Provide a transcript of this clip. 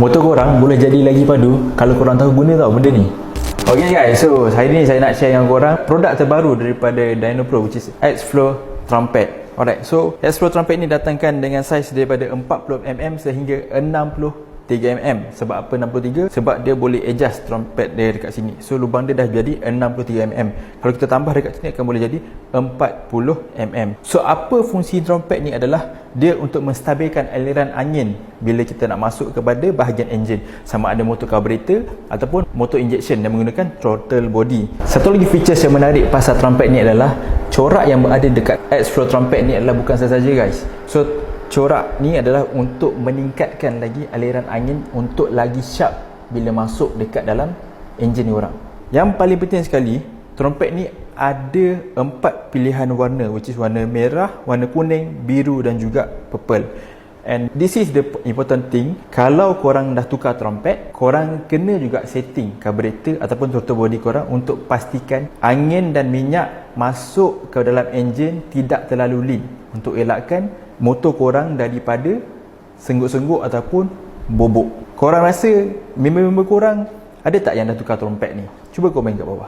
motor korang boleh jadi lagi padu kalau korang tahu guna tau benda ni. Okay guys, so hari ni saya nak share dengan korang produk terbaru daripada Dynopro, which is X-Flow Trumpet. Alright, so X-Flow Trumpet ni datangkan dengan saiz daripada 40mm sehingga 63mm. Sebab apa 63? Sebab dia boleh adjust trumpet dia dekat sini. So lubang dia dah jadi 63mm. Kalau kita tambah dekat sini akan boleh jadi 40mm. So apa fungsi trumpet ni adalah dia untuk menstabilkan aliran angin bila kita nak masuk kepada bahagian enjin, sama ada motor carburetor ataupun motor injection yang menggunakan throttle body. Satu lagi features yang menarik pasal trumpet ni adalah corak yang berada dekat X-Flow Trumpet ni adalah bukan sahaja guys. So corak ni adalah untuk meningkatkan lagi aliran angin untuk lagi sharp bila masuk dekat dalam enjin korang. Yang paling penting sekali, trompet ni ada 4 pilihan warna, which is warna merah, warna kuning, biru dan juga purple. And this is the important thing. Kalau korang dah tukar trompet, korang kena juga setting carburetor ataupun throttle body korang untuk pastikan angin dan minyak masuk ke dalam enjin tidak terlalu lean, untuk elakkan motor korang daripada sengguk-sengguk ataupun bobok. Korang rasa member-member korang ada tak yang dah tukar trompet ni? Cuba komen kat bawah.